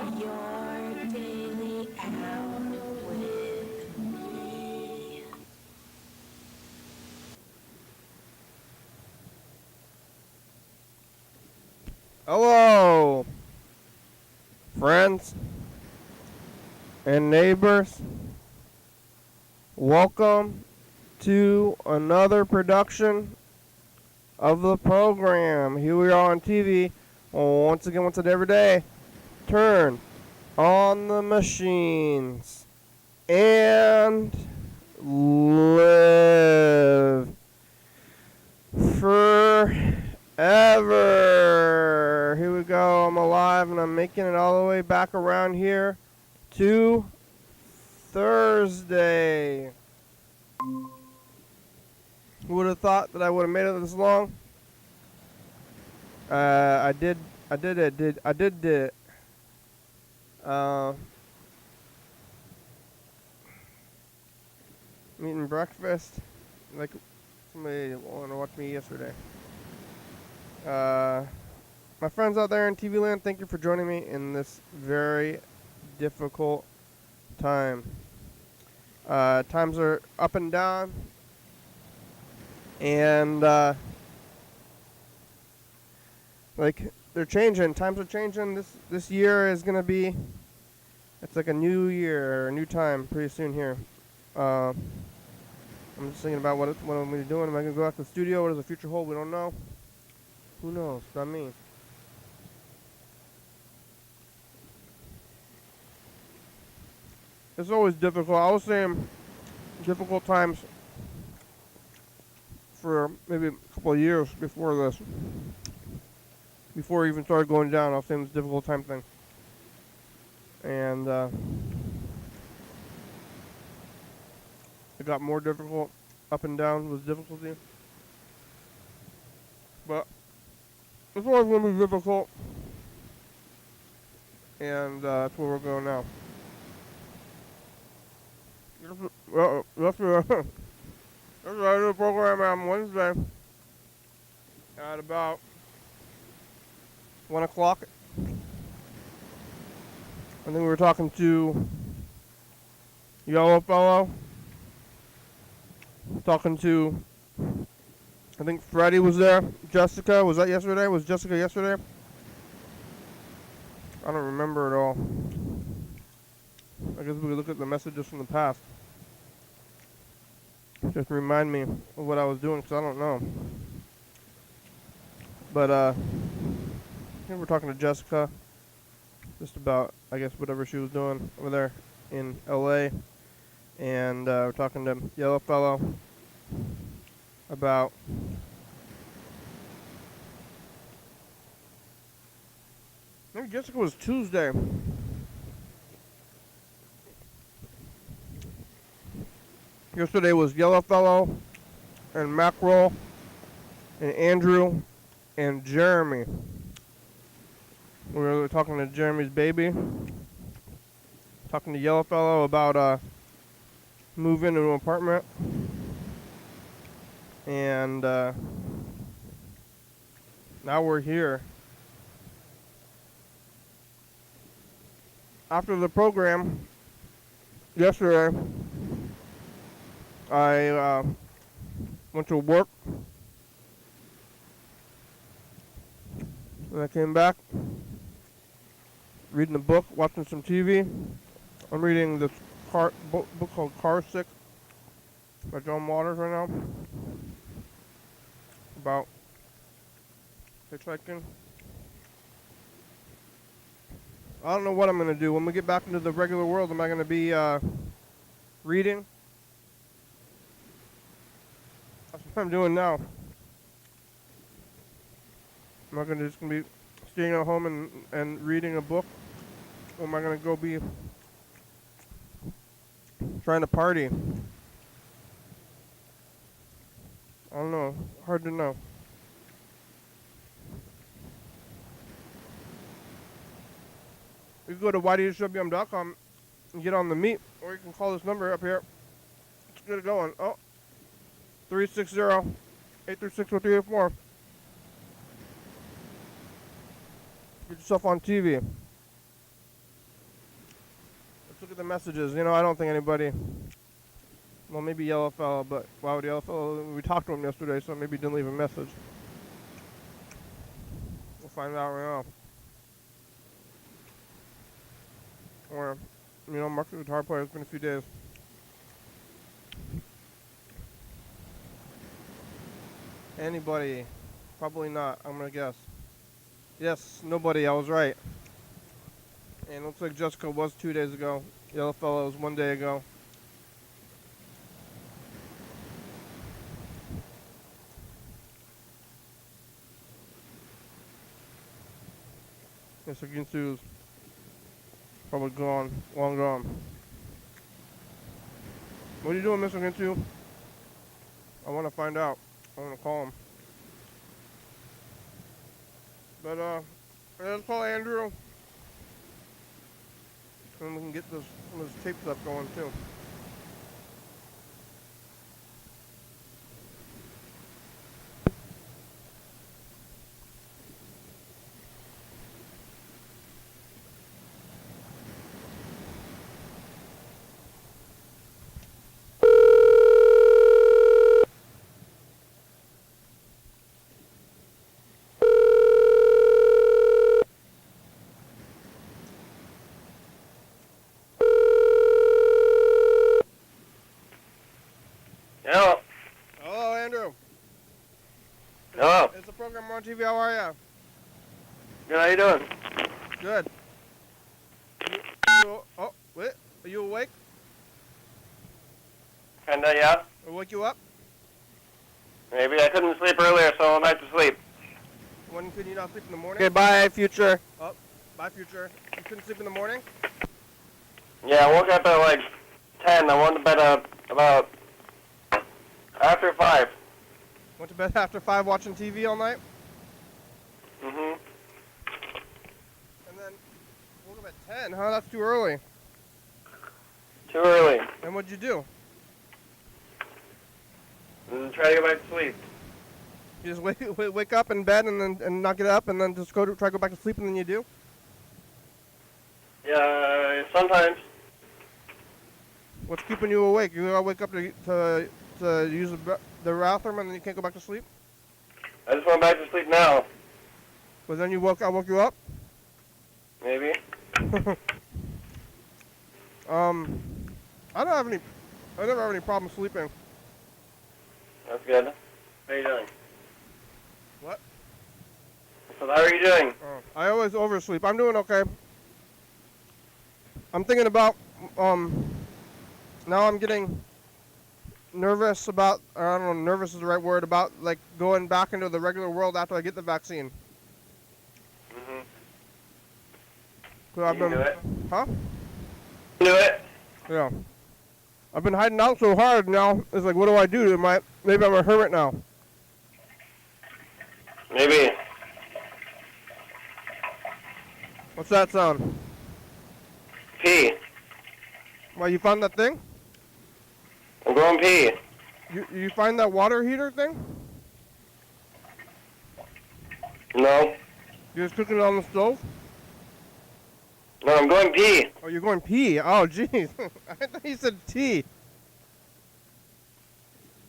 Your daily out with me. Hello, friends and neighbors. Welcome to another production of the program. Here we are on TV. Once again, once and every day. Turn on the machines and live forever. Here we go. I'm alive and I'm making it all the way back around here to Thursday. Who would have thought that I would have made it this long? I did it. Uh, eating breakfast, like somebody wanted to watch me yesterday. My friends out there in TV land, thank you for joining me in this very difficult time. Times are up and down, and like they're changing. Times are changing. This year is gonna be. It's like a new year, or a new time, pretty soon here. I'm just thinking about what I'm gonna be doing. Am I gonna go out to the studio? What does the future hold? We don't know. Who knows? Not me. It's always difficult. I was saying difficult times for maybe a couple of years before this. Before it even started going down, I was saying this difficult time thing. And it got more difficult up and down with difficulty. But it's always going to be difficult. And that's where we're going now. That's the program on Wednesday at about 1 o'clock. I think we were talking to Yellow Fellow. Talking to, I think Freddie was there. Jessica, was that yesterday? Was Jessica yesterday? I don't remember at all. I guess we could look at the messages from the past. Just remind me of what I was doing, because I don't know. But I think we're talking to Jessica just about, I guess, whatever she was doing over there in LA. And we're talking to Yellow Fellow about maybe Jessica was Tuesday. Yesterday was Yellow Fellow and Mackerel and Andrew and Jeremy. We were talking to Jeremy's baby. Talking to Yellow Fellow about moving into an apartment. And now we're here. After the program yesterday, I went to work. When I came back, reading a book, watching some TV. I'm reading this book called Car Sick by John Waters right now. About hitchhiking. I don't know what I'm going to do. When we get back into the regular world, am I going to be reading? That's what I'm doing now. Am I just going to be staying at home and reading a book? Or am I going to go be trying to party? I don't know. Hard to know. You can go to YDHWM.com and get on the meet, or you can call this number up here. Let's get it going. Oh, 360-836-0384. Get yourself on TV. the messages. You know, I don't think anybody. Well, maybe Yellow Fellow, but why would Yellow Fellow? We talked to him yesterday, so maybe he didn't leave a message. We'll find out right now. Or, you know, Mark the guitar player. It's been a few days. Anybody? Probably not. I'm gonna guess. Yes, nobody. I was right. And it looks like Jessica was 2 days ago. Yellow Fellow was 1 day ago. Mr. Ginsu's probably gone, long gone. What are you doing, Mr. Ginsu? I want to find out. I want to call him. But, let's call Andrew. And we can get this tape stuff going, too. Hello. Hello, Andrew. Hello. It's the program on TV. How are you? Good, how you doing? Good. Oh, wait. Are you awake? Kinda, yeah. Or wake you up? Maybe I couldn't sleep earlier, so I'm back to sleep. When can you not sleep in the morning? Okay, bye, future. Oh, bye, future. You couldn't sleep in the morning? Yeah, I woke up at like 10. I went to bed about after 5. Went to bed after 5 watching TV all night? Mm-hmm. And then woke up at 10, huh? That's too early. Too early. And what'd you do? Try to go back to sleep. You just wake up in bed and not get up and then just try to go back to sleep and then you do? Yeah, sometimes. What's keeping you awake? You gotta wake up to use the bathroom and then you can't go back to sleep? I just went back to sleep now. But then I woke you up? Maybe. I never have any problem sleeping. That's good. How are you doing? What? So how are you doing? I always oversleep. I'm doing okay. I'm thinking about, now I'm getting nervous about, I don't know, nervous is the right word, about like going back into the regular world after I get the vaccine. Mm-hmm. So I've You can been, do it. huh? Do it. Yeah. I've been hiding out so hard now. It's like, what do I do? Maybe I'm a hermit now. Maybe. What's that sound? Pee. Well, you found that thing? I'm going pee. You find that water heater thing? No. You're just cooking it on the stove? No, I'm going pee. Oh, you're going pee. Oh, jeez. I thought you said tea.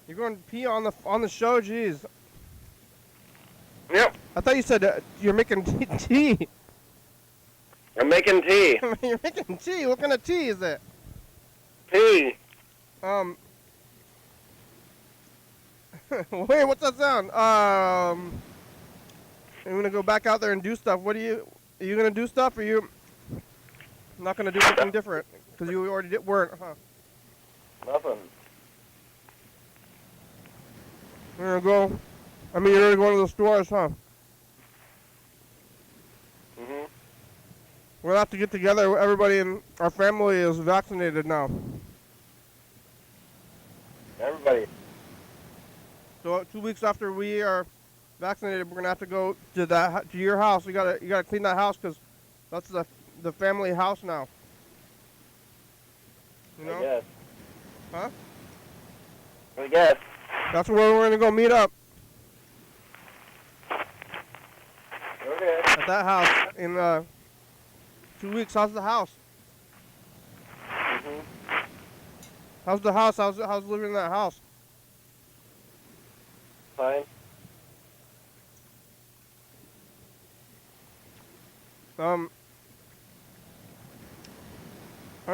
You're going pee on the show? Jeez. Yep. I thought you said you're making tea. I'm making tea. You're making tea? What kind of tea is it? Pee. Wait, what's that sound? I'm gonna go back out there and do stuff. Are you gonna do stuff, or you not gonna do anything different? Because you already weren't, huh? Nothing. You're gonna go. I mean, you're gonna go to the stores, huh? Mm-hmm. We'll have to get together. Everybody in our family is vaccinated now. Everybody. So 2 weeks after we are vaccinated, we're gonna have to go to your house. You gotta clean that house because that's the family house now. You know? I guess. Huh? I guess. That's where we're gonna go meet up Okay. at that house in 2 weeks. How's the house? How's the house? How's living in that house? Fine. Are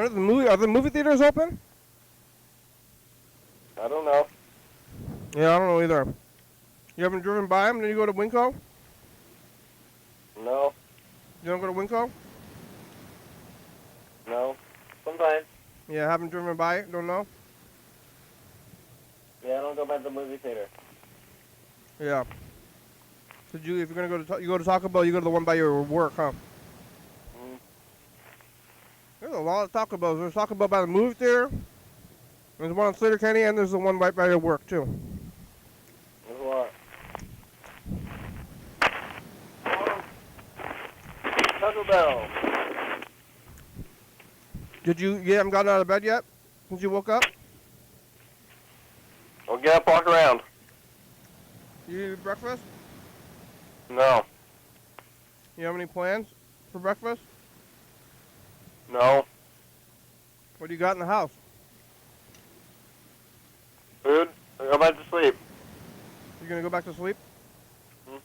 the movie theaters open? I don't know. Yeah, I don't know either. You haven't driven by them? Then you go to Winco? No. You don't go to Winco? No. Sometimes. Yeah, haven't driven by it? Don't know? Yeah, I don't go by the movie theater. Yeah. If you're gonna go to you go to Taco Bell, you go to the one by your work, huh? Mm. There's a lot of Taco Bells. There's Taco Bell by the movie theater. There's one on Thurston County, and there's the one right by your work too. There's a lot. Taco Bell. You haven't gotten out of bed yet since you woke up? Well, get up, walk around. You eat breakfast? No. You have any plans for breakfast? No. What do you got in the house? Food? I'll go back to sleep. You gonna go back to sleep? Hmm.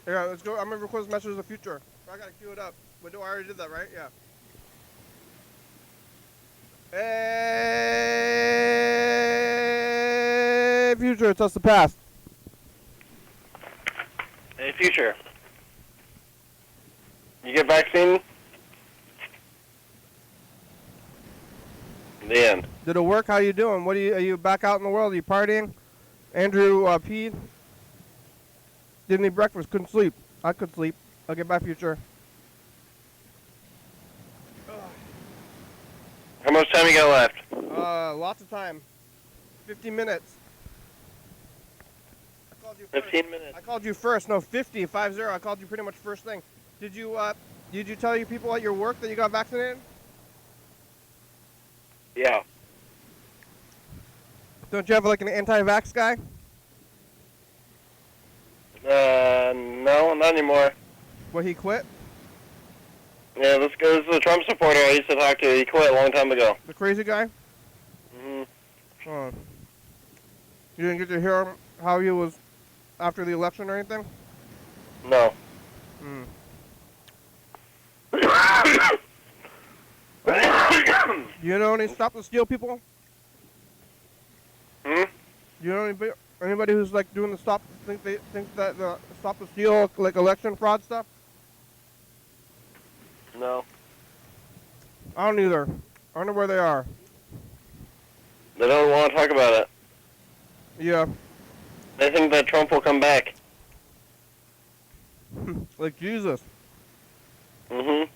Yeah, let's go. I'm gonna record this message of the future. I gotta cue it up. But I already did that, right? Yeah. Hey, future, it's us the past. Hey, future. You get vaccine? The end. Did it work? How you doing? Are you back out in the world? Are you partying? Andrew peed. Didn't eat breakfast. Couldn't sleep. I could sleep. I'll get back, future. How much time you got left? Lots of time. 50 minutes. I called you first. 15 minutes. I called you first. No, 50, 50. I called you pretty much first thing. Did you tell your people at your work that you got vaccinated? Yeah. Don't you have like an anti-vax guy? No, not anymore. What, he quit? Yeah, this is the Trump supporter I used to talk to. He quit a long time ago. The crazy guy? Mm-hmm. Oh. You didn't get to hear how he was after the election or anything? No. Hmm. You know any Stop the Steal people? Hmm? You know anybody who's like doing the Stop the Stop the Steal like election fraud stuff? No. I don't either. I don't know where they are. They don't want to talk about it. Yeah. They think that Trump will come back. Like Jesus. Mm-hmm.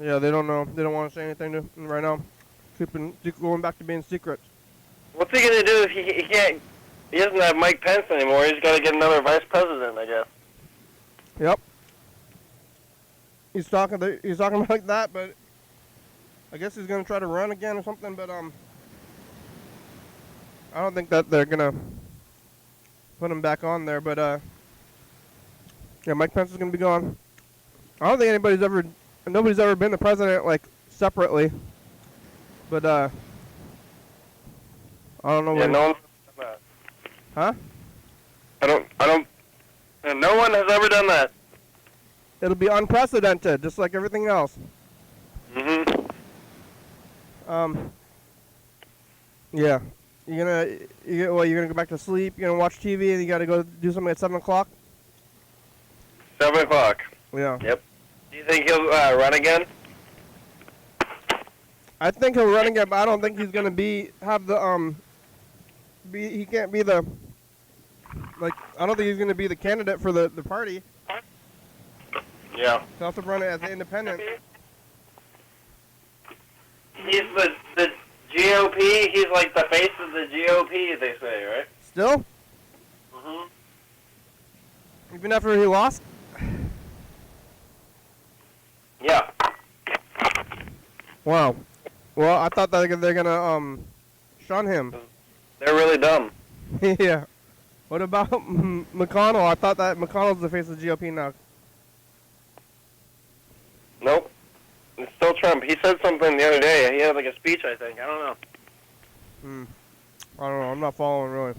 Yeah, they don't know. They don't want to say anything right now. Going back to being secrets. What's he going to do if he can't... He doesn't have Mike Pence anymore. He's got to get another vice president, I guess. Yep. He's talking like that, but I guess he's gonna try to run again or something. But I don't think that they're gonna put him back on there. But yeah, Mike Pence is gonna be gone. I don't think nobody's ever been the president like separately. But I don't know. Yeah, no one. Huh? I don't. And no one has ever done that. It'll be unprecedented, just like everything else. Mm-hmm. Yeah. You're gonna go back to sleep. You're gonna watch TV, and you gotta go do something at 7 o'clock. 7 o'clock. Yeah. Yep. Do you think he'll run again? I think he'll run again, but I don't think he's gonna he can't be the, like, I don't think he's gonna be the candidate for the party. Yeah. He'll have to run it as an independent. He's the GOP. He's like the face of the GOP, they say, right? Still? Mm-hmm. Even after he lost? Yeah. Wow. Well, I thought that they're gonna shun him. They're really dumb. Yeah. What about McConnell? I thought that McConnell's the face of the GOP now. Nope. It's still Trump. He said something the other day. He had like a speech, I think. I don't know. I don't know. I'm not following really.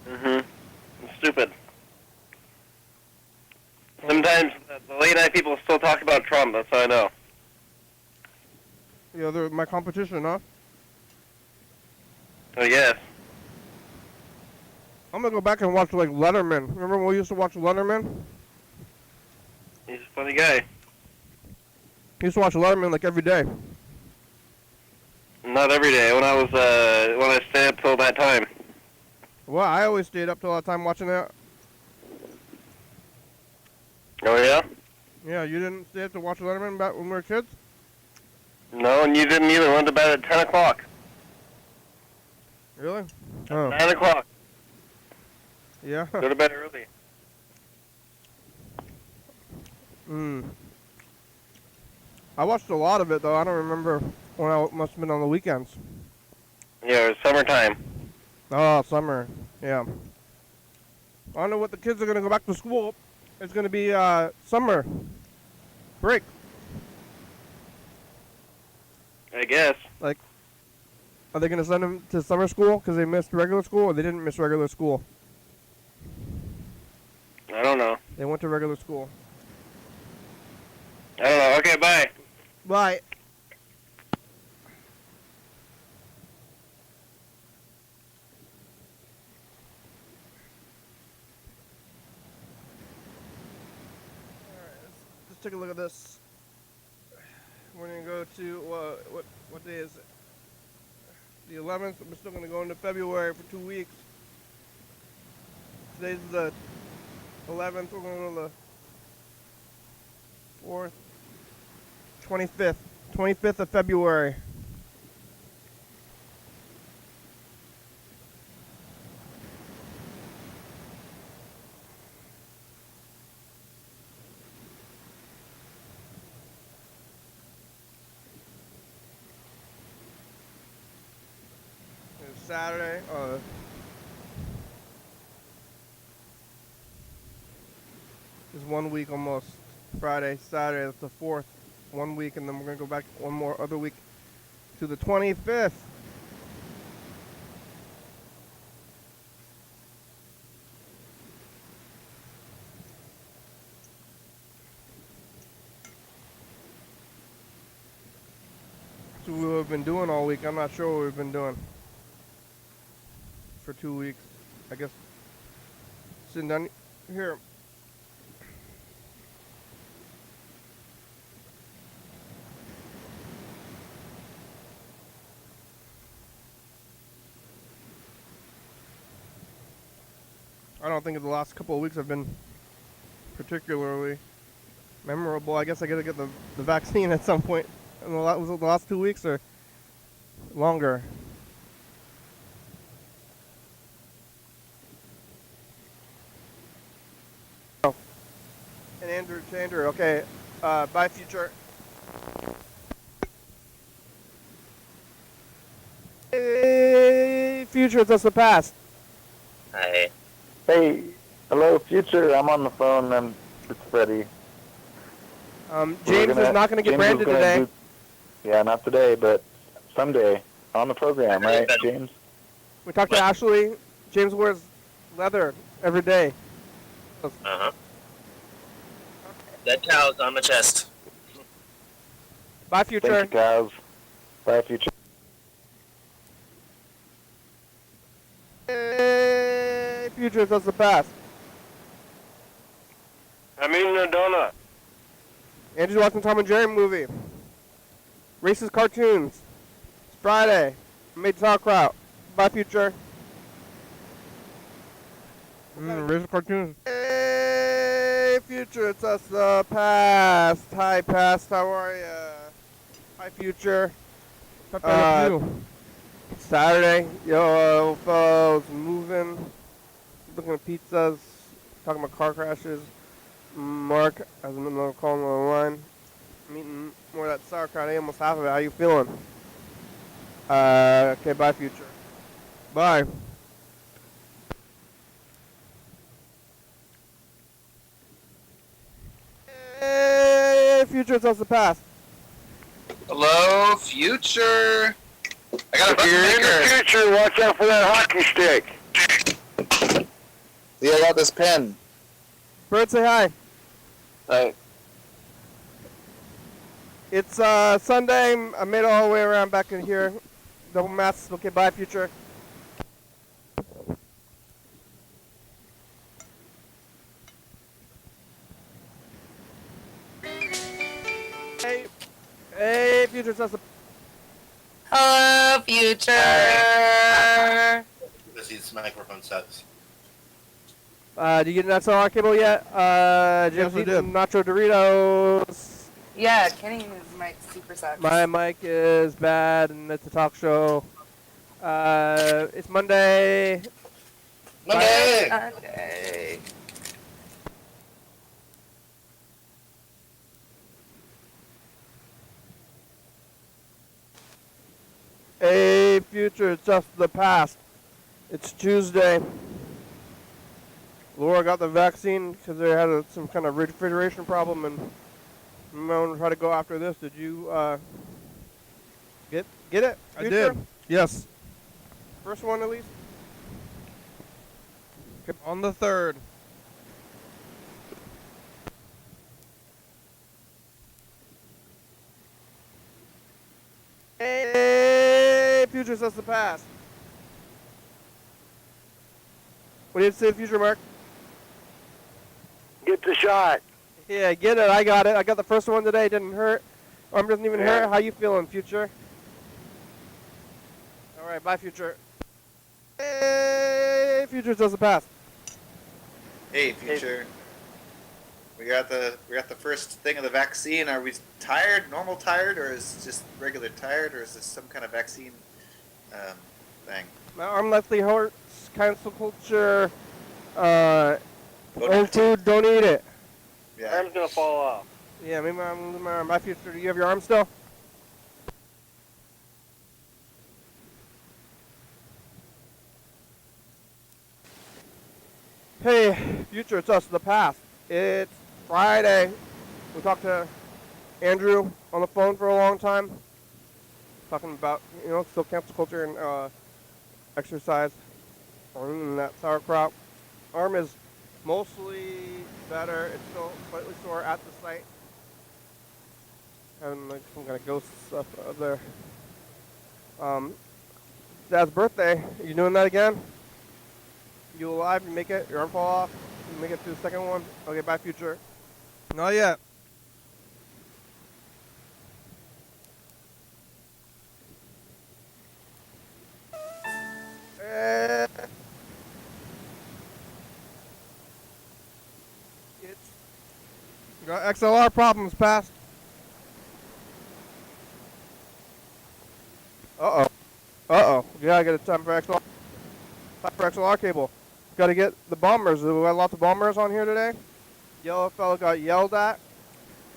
It's stupid. Sometimes the late night people still talk about Trump. That's how I know. Yeah, they're my competition, huh? I guess. I'm gonna go back and watch like Letterman. Remember when we used to watch Letterman? He's a funny guy. I used to watch Letterman like every day. Not every day. When I stayed up till that time. Well, I always stayed up till that time watching that. Oh yeah? Yeah, you didn't stay up to watch Letterman back when we were kids? No, and you didn't either. Went to bed at 10 o'clock. Really? Oh. 9 o'clock. Yeah. Go to bed early. I watched a lot of it though. I don't remember when I must have been on the weekends. Yeah, it was summertime. Oh, summer. Yeah. I don't know what the kids are gonna go back to school. It's gonna be summer break. I guess. Like, are they gonna send them to summer school because they missed regular school, or they didn't miss regular school? I don't know. They went to regular school. I don't know. Okay, bye. Bye. Let's take a look at this. We're gonna go to what day is it? The 11th. We're still gonna go into February for 2 weeks. Today's the 11th. We're going to the 4th, 25th of February. It's Saturday. It's 1 week almost. Friday, Saturday, that's the 4th. 1 week, and then we're going to go back one more other week to the 25th. That's what we've been doing all week. I'm not sure what we've been doing for 2 weeks. I guess sitting down here. I don't think the last couple of weeks have been particularly memorable. I guess I gotta get the vaccine at some point. And was it the last 2 weeks or longer? Oh. And Andrew, okay. Bye, future. Hey, future, it's us the past. Hi. Hey, hello, future. I'm on the phone. It's Freddie. James is not going to get branded today. Yeah, not today, but someday on the program, right, James? We talked to Ashley. James wears leather every day. Uh-huh. Dead cows on my chest. Bye, future. Thank you, cows. Bye, future. Hey, future, that's the past. I'm eating a donut. Andrew's watching Tom and Jerry movie. Racist cartoons. It's Friday. I made sauerkraut. Bye, future. Racist cartoons. Hey, future, it's us, the past. Hi, past, how are ya? Hi, future. Saturday. Yo, folks, moving. Looking at pizzas. Talking about car crashes. Mark, as I'm calling on the line. I'm eating more of that sauerkraut. I ate almost half of it. How you feeling? Okay, bye, future. Bye. Hey, future, it's us the past. Hello, future. I got a If you're in the maker. future, watch out for that hockey stick. Yeah, I got this pen. Bird, say hi. Right. It's Sunday. I made it all the way around back in here. Double masks. Okay, bye, future. Hey, hey, future. Hello, future. This microphone sucks. Did you get an XLR cable yet? Did you Yes, I eat did. some Nacho Doritos? Yeah, Kenny's mic super sucks. My mic is bad, and it's a talk show. It's Monday. Monday. Sunday. Hey, future, it's just the past. It's Tuesday. Laura got the vaccine because they had some kind of refrigeration problem, and I'm going to try to go after this. Did you get it? I Future? did. Yes. First one at least? On the 3rd. Hey, future, that's the past. What do you say, future, Mark? Get the shot. Yeah, get it. I got it. I got the first one today. Didn't hurt. Arm doesn't even hurt. How you feeling, future? All right, bye, future. Hey, future does the pass. Hey, future. We got the first thing of the vaccine. Are we tired, normal tired, or is it just regular tired, or is this some kind of vaccine thing? My arm lefty hurts. Cancel culture. Old food. Don't eat it. Yeah. Arm's gonna fall off. Yeah, maybe I'm losing my arm. Bye, future. Do you have your arm still? Hey, future, it's us, the past. It's Friday. We talked to Andrew on the phone for a long time, talking about, still cancel culture and exercise, and that sauerkraut. Arm is mostly better. It's still slightly sore at the site. Having like some kind of ghost stuff up there. Dad's birthday. Are you doing that again? You alive? You make it? Your arm fall off? You make it to the second one? Okay, bye, future. Not yet. It's Got XLR problems, past. Uh-oh. You gotta get a time for XLR cable. Gotta get the bombers. We got lots of bombers on here today. Yellow fella got yelled at.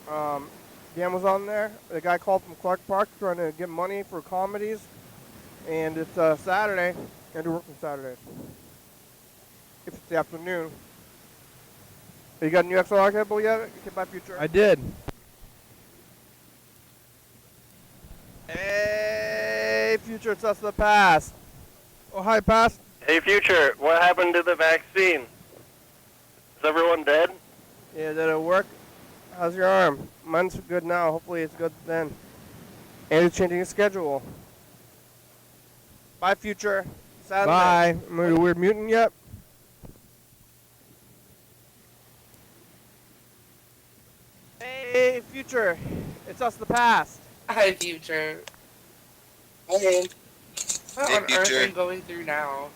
Dan was on there. The guy called from Clark Park trying to get money for comedies. And it's Saturday. I do work on Saturdays. If it's the afternoon. You got a new XLR cable yet? Okay, bye, future. I did. Hey, future, it's us the past. Oh, hi, past. Hey, future, what happened to the vaccine? Is everyone dead? Yeah, did it work? How's your arm? Mine's good now. Hopefully it's good then. And it's changing his schedule. Bye, future. Saturday. Bye. Am I a weird mutant yet? Hey, future. It's us the past. Hi, future. Hey. What Hey, on earth future. are you going through now?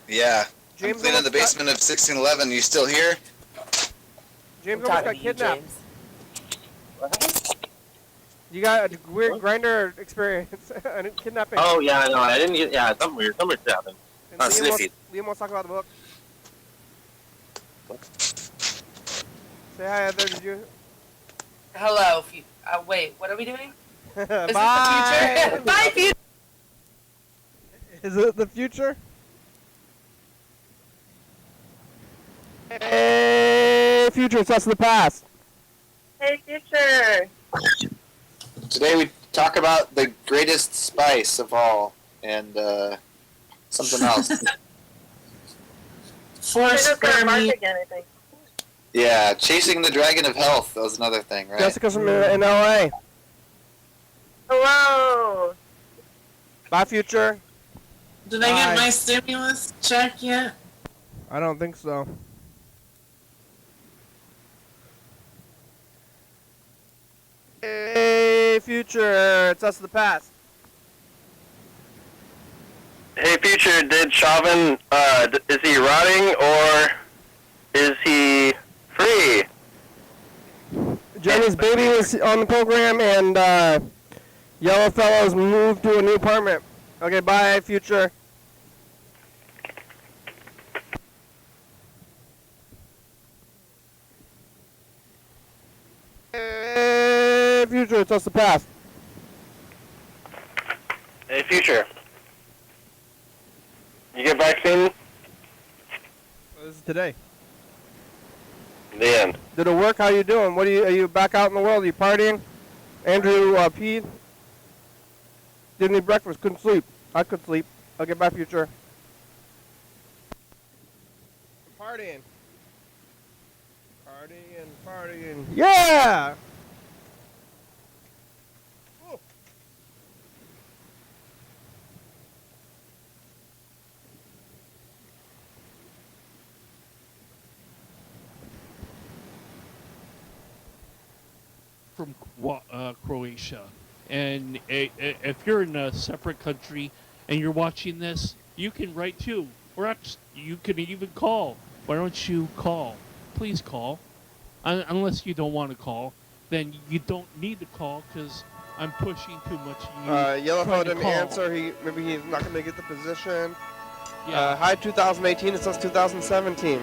Yeah. James I'm cleaning the almost basement of 1611. You still here? James I'm almost talking got to you, kidnapped. James. What? You got a weird grinder experience. And kidnapping. Oh, yeah, I know. I didn't get, yeah, something weird happened. And Not sniffy. Liam wants to talk about the book. Say hi, Heather. Did you? Hello, wait, what are we doing? Is Bye. this the future? Bye, future! Is it the future? Hey, future, it's us the past. Hey, future! talk about the greatest spice of all and something else. Force Grammy. Again, I think. Yeah, chasing the dragon of health. That was another thing, right? Jessica's from in LA. Hello. Bye, Future. Did I get my stimulus check yet? I don't think so. Hey, Future. It's us of the past. Hey, Future, did Chauvin, is he rotting or is he free? Jenny's baby is on the program, and Yellow Fellow's moved to a new apartment. Okay, bye, Future. Hey, Future, it's us the past. Hey, Future. You get vaccine? This is today. The end. Did it work? How you doing? Are you back out in the world? Are you partying? Andrew peed. Didn't eat breakfast. Couldn't sleep. I could sleep. Okay, bye, Future. Partying. Partying. Yeah! Woo. From Croatia, and if you're in a separate country and you're watching this, you can write too, or you can even call. Why don't you call? Please call. Unless you don't want to call, then you don't need to call because I'm pushing too much. Yellowfell didn't answer. Maybe he's not going to get the position. Yeah. Hi, 2018. It says 2017.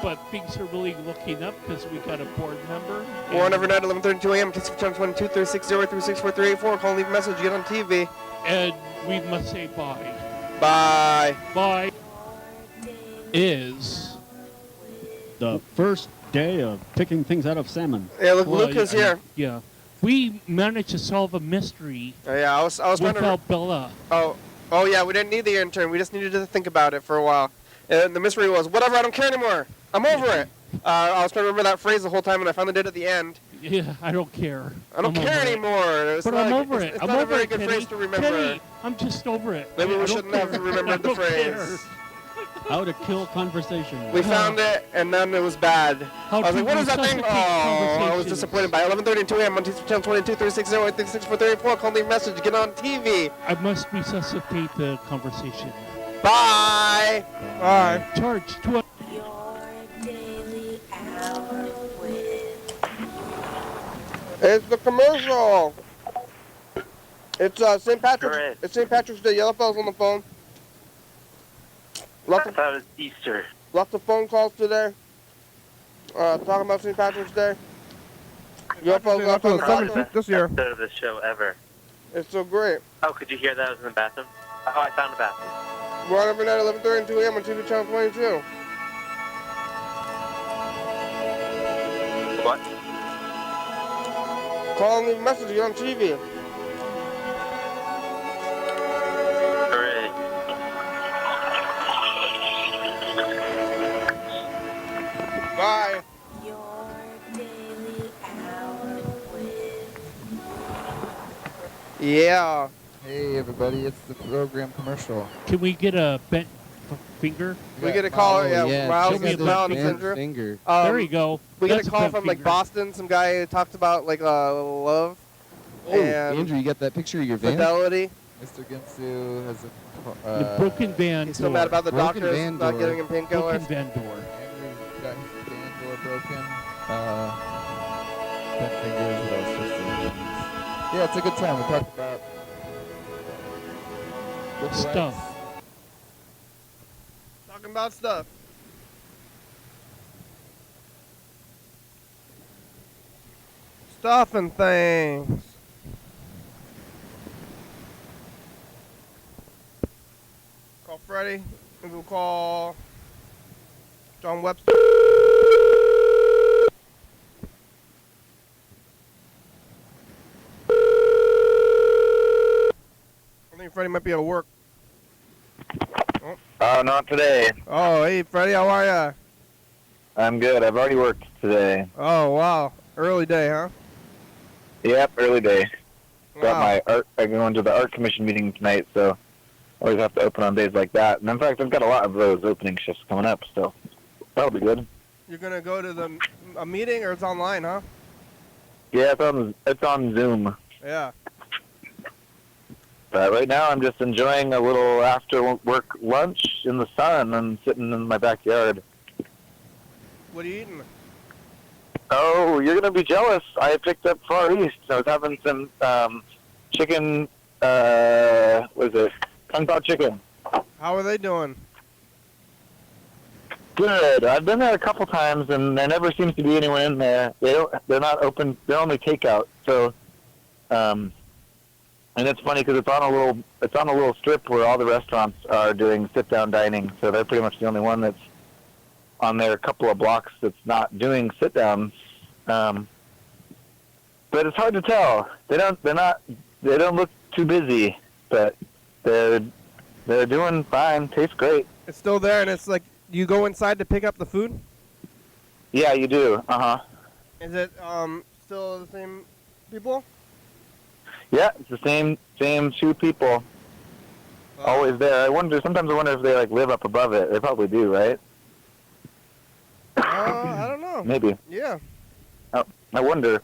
But things are really looking up because we got a board member. Warren every night, 11:32 a.m. 22-360-360-4384. Call and leave a message. Get on TV. And we must say bye. Bye. Bye. Is the first day of picking things out of salmon. Yeah, look, Luke is here. Yeah. We managed to solve a mystery. Yeah, I was trying to. Without Bella. Oh yeah, we didn't need the intern. We just needed to think about it for a while. And the mystery was, whatever, I don't care anymore. I'm over it. I was trying to remember that phrase the whole time, and I finally did at the end. Yeah, I don't care. I don't care anymore. But I'm over it. It's I'm not a over very it, good Kenny. phrase to remember. Kenny, I'm just over it. Maybe we I don't shouldn't have care. remembered the I don't care. phrase. How to kill conversation. We found it, and then it was bad. How I was to like, what is that thing? resuscitate Oh, I was conversations. disappointed by 11:32 a.m. on Tuesday, 22-360-364-34. Call leave message. Get on TV. I must resuscitate the conversation. Bye. Bye. Charge to It's the commercial. It's St. Patrick's. Great. It's St. Patrick's Day. Yellowfell's on the phone. I thought it was Easter. Lots of phone calls today. Talking about St. Patrick's Day. Yellowfell's up on the phone. 17th this year. Episode of the show ever. It's so great. Oh, could you hear that? I was in the bathroom. Oh, I found the bathroom. We're on every night, 11:32 a.m. on TV channel 22. What? Call and leave a message. Get on TV. Hooray. Bye. Yeah. Hey everybody, it's the program commercial. Can we get a bent finger? We get a call. Yeah, Miles show me is a Miles bent Andrew. Finger. There you go. We get That's a call bent from like finger. Boston. Some guy who talked about like love Oh, and Andrew, you got that picture of your van? fidelity. Mr. Ginsu has The broken van He's door. still mad about the Broken doctors van not door. getting him painkillers. Broken van door. Andrew got his van door broken. Bent fingers, what else? Yeah, it's a good time. We talked about lookalikes. Stuff. Talking about stuff. Stuff and things. Call Freddie. And we'll call John Webster. Freddie might be at work. Not today. Oh, hey, Freddie, how are ya? I'm good. I've already worked today. Oh, wow. Early day, huh? Yep, early day. Got Wow. my art. I'm going to the art commission meeting tonight, so I always have to open on days like that. And in fact, I've got a lot of those opening shifts coming up, so that'll be good. You're going to go to a meeting, or it's online, huh? Yeah, it's on Zoom. Yeah. But right now, I'm just enjoying a little after-work lunch in the sun and sitting in my backyard. What are you eating? Oh, you're gonna be jealous. I picked up Far East. I was having some chicken. What is it? Kung Pao chicken. How are they doing? Good. I've been there a couple times, and there never seems to be anyone in there. They're not open. They're only takeout. So, and it's funny because it's on a little strip where all the restaurants are doing sit-down dining. So they're pretty much the only one that's on there a couple of blocks that's not doing sit-downs. But it's hard to tell. They don't look too busy, but they're doing fine. Tastes great. It's still there, and it's like, you go inside to pick up the food? Yeah, you do. Uh-huh. Is it still the same people? Yeah, it's the same two people. Always there. Sometimes I wonder if they like live up above it. They probably do, right? I don't know. Maybe. Yeah. I wonder.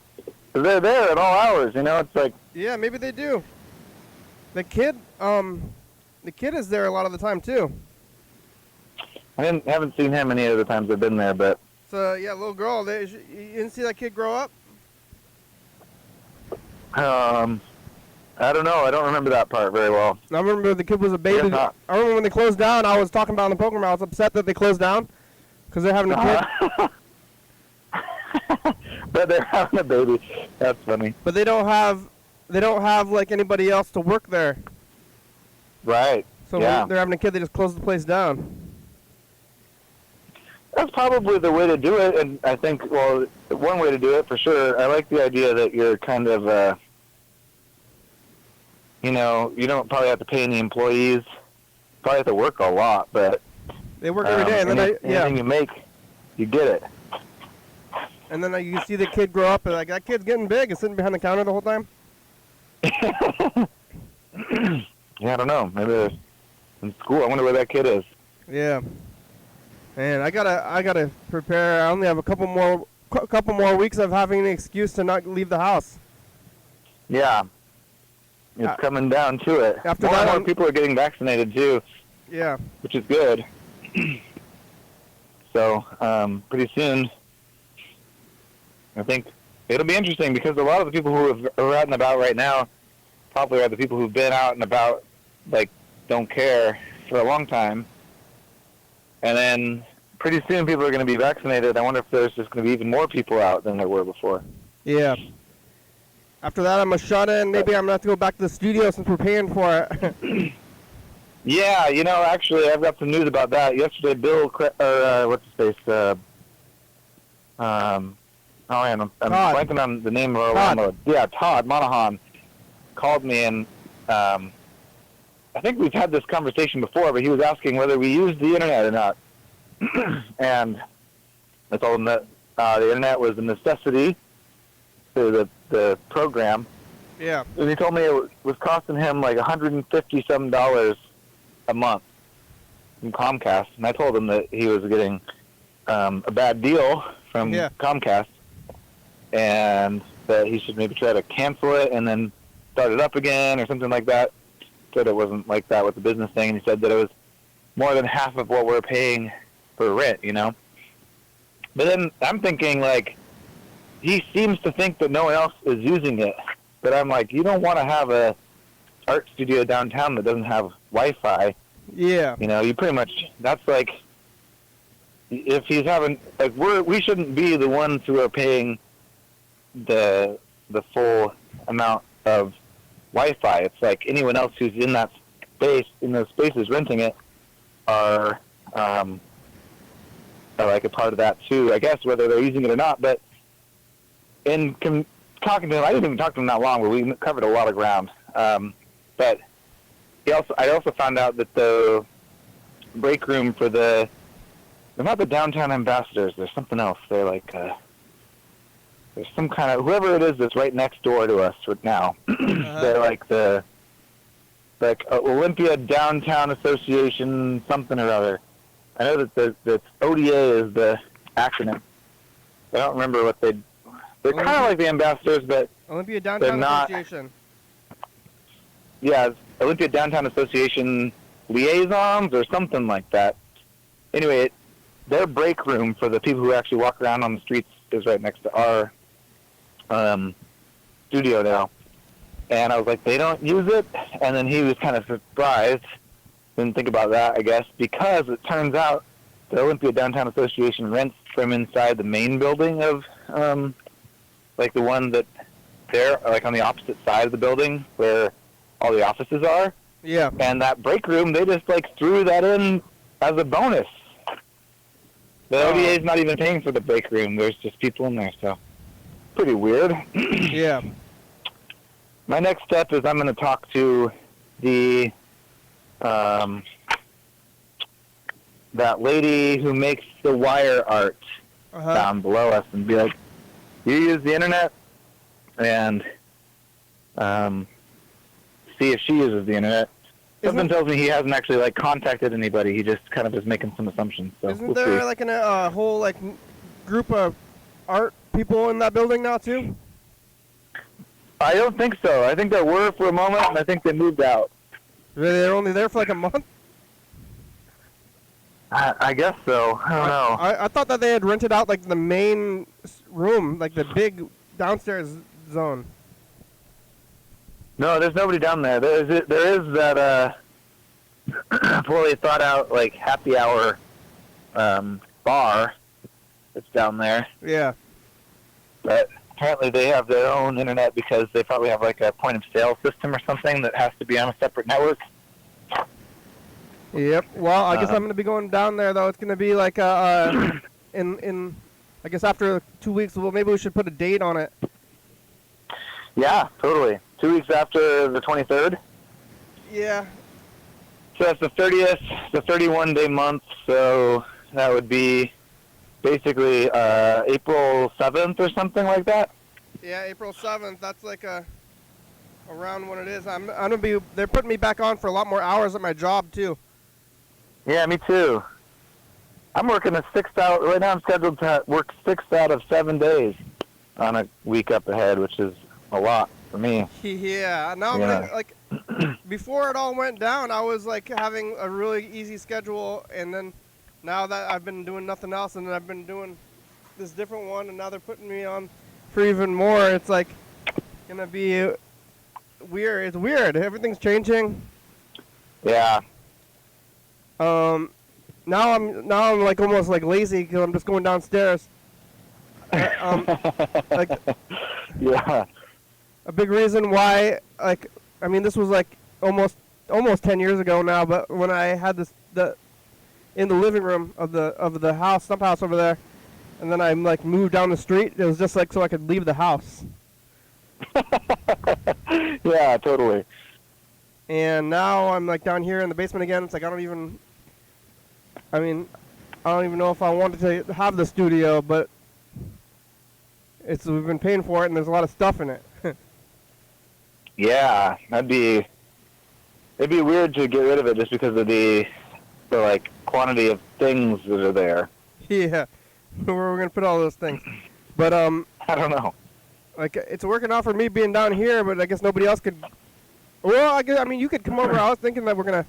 'Cause they're there at all hours, you know? It's like... Yeah, maybe they do. The kid is there a lot of the time, too. I haven't seen him any of the times I've been there, but... So, yeah, little girl. You didn't see that kid grow up? I don't know. I don't remember that part very well. I remember the kid was a baby. I remember when they closed down, I was talking about in the program, I was upset that they closed down because they're having a kid. But they're having a baby. That's funny. But they don't have like anybody else to work there. Right. So yeah. when they're having a kid, they just close the place down. That's probably the way to do it, and I think, well, one way to do it for sure. I like the idea that you're kind of, you don't probably have to pay any employees. Probably have to work a lot, but they work every day, and then anything you make, you get it. And then you see the kid grow up, and like that kid's getting big and sitting behind the counter the whole time. Yeah, I don't know. Maybe they're in school. I wonder where that kid is. Yeah. Man, I gotta prepare. I only have a couple more weeks of having an excuse to not leave the house. Yeah. It's coming down to it. After more that, and more people are getting vaccinated too. Yeah. Which is good. So, pretty soon, I think it'll be interesting because a lot of the people who are out and about right now probably are the people who've been out and about, like, don't care for a long time. And then pretty soon people are going to be vaccinated. I wonder if there's just going to be even more people out than there were before. Yeah. After that, I'm going to shut in. Maybe I'm going to have to go back to the studio since we're paying for it. Yeah, actually, I've got some news about that. Yesterday, Bill, what's his face? I'm blanking on the name of our landlord. Yeah, Todd Monahan called me, and I think we've had this conversation before, but he was asking whether we use the internet or not. And I told him that the internet was a necessity to the program. Yeah. And he told me it was costing him like $150 a month from Comcast. And I told him that he was getting a bad deal from Comcast and that he should maybe try to cancel it and then start it up again or something like that. Said it wasn't like that with the business thing, and he said that it was more than half of what we're paying for rent, But then I'm thinking, like, he seems to think that no one else is using it. But I'm like, you don't want to have a art studio downtown that doesn't have Wi-Fi. Yeah. You pretty much, that's like, if he's having, like, we shouldn't be the ones who are paying the full amount of Wi-Fi. It's like anyone else who's in that space, in those spaces renting it, are like a part of that too, I guess, whether they're using it or not. But in talking to him, I didn't even talk to him that long, but we covered a lot of ground. But I also found out that the break room for they're not the downtown ambassadors. There's something else. They're like there's some kind of whoever it is that's right next door to us right now. They're like Olympia Downtown Association something or other. I know that ODA is the acronym. I don't remember what they're kind of like the ambassadors, but Olympia Downtown Association. Yeah, Olympia Downtown Association liaisons or something like that. Anyway, their break room for the people who actually walk around on the streets is right next to our studio now. And I was like, they don't use it? And then he was kind of surprised. Didn't think about that, I guess, because it turns out the Olympia Downtown Association rents from inside the main building of, like the one that they're like on the opposite side of the building where all the offices are. Yeah. And that break room, they just like threw that in as a bonus. The ODA is not even paying for the break room. There's just people in there, so pretty weird. Yeah. My next step is I'm going to talk to the that lady who makes the wire art down below us and be like, you use the internet? And see if she uses the internet. Something tells me he hasn't actually like contacted anybody. He just kind of is making some assumptions. So Isn't there like a whole like group of art people in that building now too? I don't think so. I think there were for a moment, and I think they moved out. Really, they're only there for like a month? I guess so. I don't know. I thought that they had rented out like the main room, like the big downstairs zone. No, there's nobody down there. There is that poorly thought out like happy hour bar that's down there. Yeah. But apparently they have their own internet because they probably have like a point of sale system or something that has to be on a separate network. Yep. Well, I guess I'm going to be going down there though. It's going to be like in I guess after 2 weeks. Well, maybe we should put a date on it. Yeah, totally. 2 weeks after the 23rd. Yeah. So that's the 30th, the 31-day month. So that would be basically April 7th or something like that. Yeah, April 7th. That's like around when it is. I'm gonna be. They're putting me back on for a lot more hours at my job too. Yeah, me too. I'm working 6 out right now. I'm scheduled to work 6 out of 7 days on a week up ahead, which is a lot for me. Yeah. Now I'm gonna, like before it all went down, I was like having a really easy schedule, and then now that I've been doing nothing else, and then I've been doing this different one, and now they're putting me on for even more. It's like gonna be weird. It's weird. Everything's changing. Yeah. Now I'm like almost like lazy because I'm just going downstairs. Like yeah. A big reason why, like, I mean, this was like almost 10 years ago now, but when I had this in the living room of the house, stump house over there, and then I like moved down the street. It was just like so I could leave the house. Yeah, totally. And now I'm like down here in the basement again. It's like I don't even know if I wanted to have the studio, but we've been paying for it, and there's a lot of stuff in it. Yeah, it'd be weird to get rid of it just because of the like quantity of things that are there. Yeah, where we're gonna put all those things, but I don't know. Like it's working out for me being down here, but I guess nobody else could. Well, I mean, you could come over. I was thinking that we're gonna,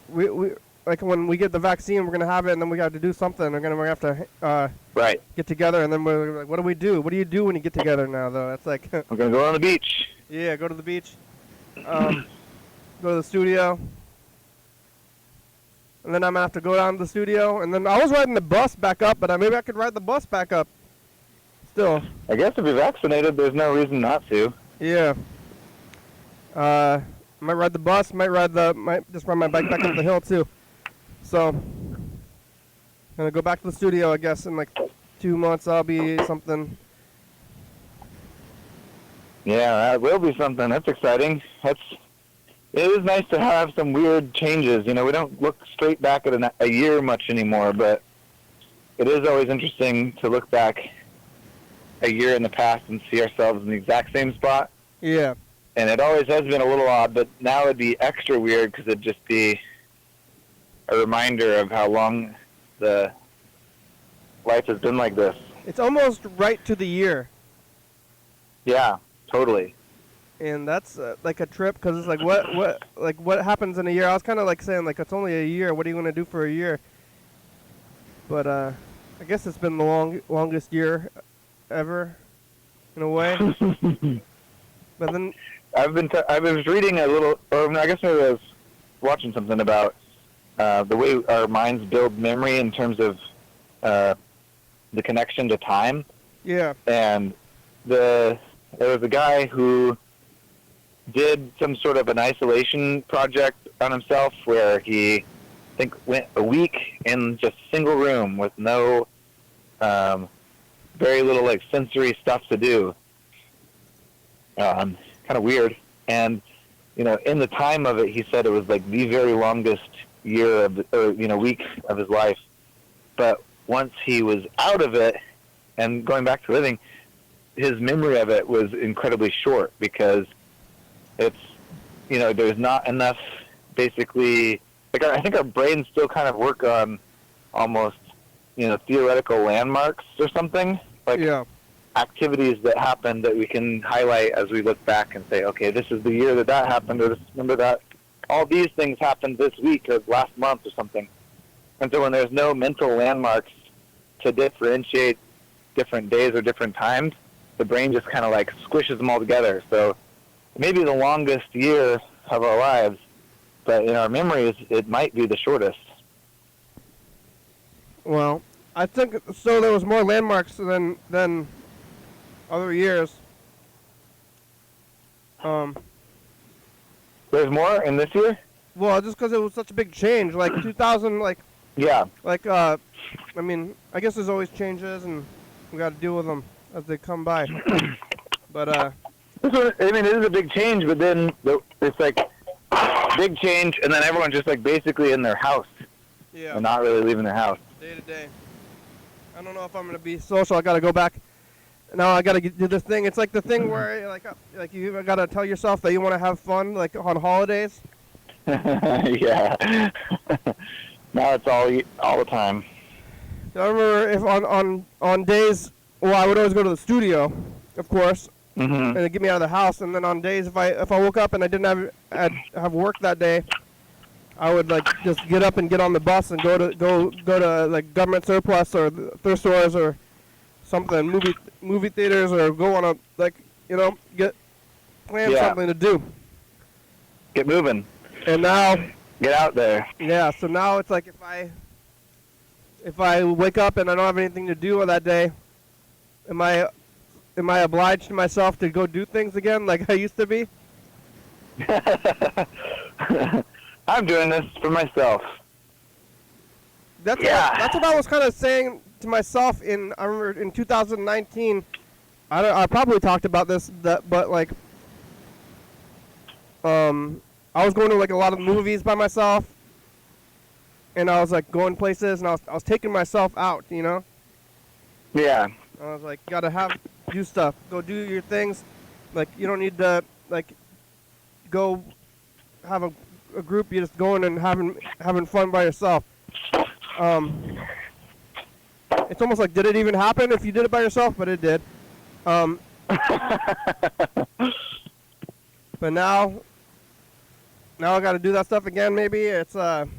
we like when we get the vaccine, we're gonna have it, and then we got to do something. We're gonna have to right get together, and then we're like, what do we do? What do you do when you get together now? Though that's like we're gonna go on the beach. Yeah, go to the beach. Go to the studio. And then I'm going to have to go down to the studio. And then I was riding the bus back up, but maybe I could ride the bus back up. Still. I guess if you're vaccinated, there's no reason not to. Yeah. Might ride the bus, might just ride my bike back up the hill too. So, I'm going to go back to the studio, I guess, in like 2 months I'll be something. Yeah, that will be something. That's exciting. it is nice to have some weird changes. You know, we don't look straight back at a year much anymore, but it is always interesting to look back a year in the past and see ourselves in the exact same spot. Yeah. And it always has been a little odd, but now it'd be extra weird because it'd just be a reminder of how long the life has been like this. It's almost right to the year. Yeah, totally. And that's like a trip because it's like what happens in a year? I was kind of like saying like it's only a year. What are you going to do for a year? But I guess it's been the longest year ever, in a way. But then I was reading a little, or I guess maybe I was watching something about the way our minds build memory in terms of the connection to time. Yeah. And there was a guy who did some sort of an isolation project on himself where he, I think, went a week in just a single room with no, very little like sensory stuff to do. Kind of weird. And, you know, in the time of it, he said it was like the very longest year week of his life. But once he was out of it and going back to living, his memory of it was incredibly short because it's, you know, there's not enough basically, like I think our brains still kind of work on almost, you know, theoretical landmarks or something, like activities that happened that we can highlight as we look back and say, okay, this is the year that happened, or remember that all these things happened this week or last month or something. And so when there's no mental landmarks to differentiate different days or different times, the brain just kind of like squishes them all together. So maybe the longest year of our lives, but in our memories, it might be the shortest. Well, I think so. There was more landmarks than other years. There's more in this year? Well, just because it was such a big change, like 2000, like I mean, I guess there's always changes, and we got to deal with them as they come by. But I mean, it is a big change, but then it's like big change, and then everyone's just like basically in their house. Yeah. And not really leaving their house. Day to day. I don't know if I'm gonna be social. I gotta go back. Now I gotta do this thing. It's like the thing where like you gotta tell yourself that you want to have fun, like on holidays. Yeah. Now it's all the time. I remember if on days, well, I would always go to the studio, of course, and it'd get me out of the house. And then on days, if I woke up and I didn't have work that day, I would like just get up and get on the bus and go to like government surplus or thrift stores or something, movie theaters, or go on a plan something to do. Get moving. And now get out there. Yeah. So now it's like if I wake up and I don't have anything to do on that day, am I obliged to myself to go do things again like I used to be? I'm doing this for myself. That's what I was kind of saying to myself I remember in 2019. I probably talked about this, but like, I was going to like a lot of movies by myself, and I was like going places, and I was taking myself out, you know. Yeah. I was like, gotta do stuff, go do your things, like you don't need to like go have a group. You're just going and having fun by yourself. It's almost like, did it even happen if you did it by yourself? But it did. But now I got to do that stuff again. Maybe it's like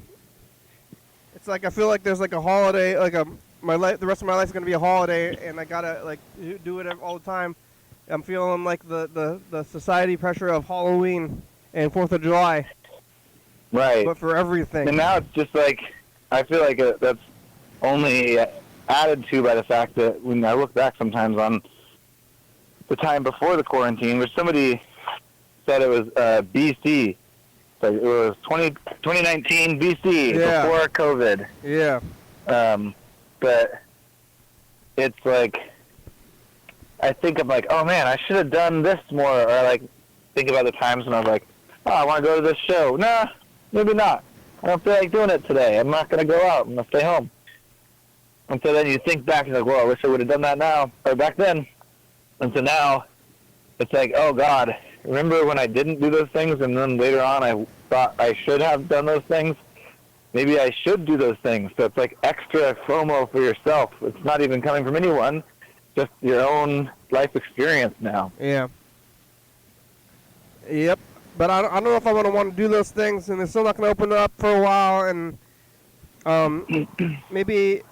I feel like there's like a holiday, like the rest of my life is gonna be a holiday, and I gotta like do it all the time. I'm feeling like the society pressure of Halloween and 4th of July. Right. But for everything. And now it's just like, I feel like that's only added to by the fact that when I look back sometimes on the time before the quarantine, which somebody said it was BC. Like it was 2019 BC, before COVID. Yeah. But it's like, I think I'm like, oh man, I should have done this more, or like think about the times when I was like, Oh, I want to go to this show. Nah, maybe not. I don't feel like doing it today. I'm not going to go out. I'm going to stay home. And so then you think back, and you're like, well, I wish I would have done that now, or back then. And so now, it's like, oh, God, remember when I didn't do those things, and then later on I thought I should have done those things? Maybe I should do those things. So it's like extra FOMO for yourself. It's not even coming from anyone, just your own life experience now. Yeah. Yep. But I don't know if I'm going to want to do those things, and they're still not going to open up for a while, and maybe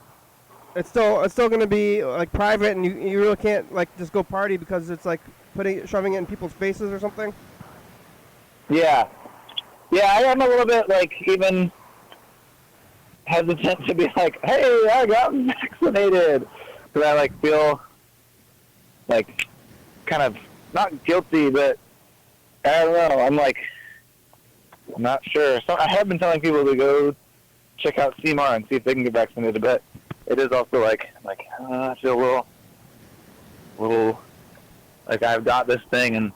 it's still going to be like private, and you really can't like just go party because it's like shoving it in people's faces or something. Yeah. Yeah, I am a little bit like even hesitant to be like, hey, I got vaccinated. Because I like feel like kind of not guilty, but I don't know. I'm like, I'm not sure. So I have been telling people to go check out CMAR and see if they can get vaccinated, but it is also like I feel a little like I've got this thing, and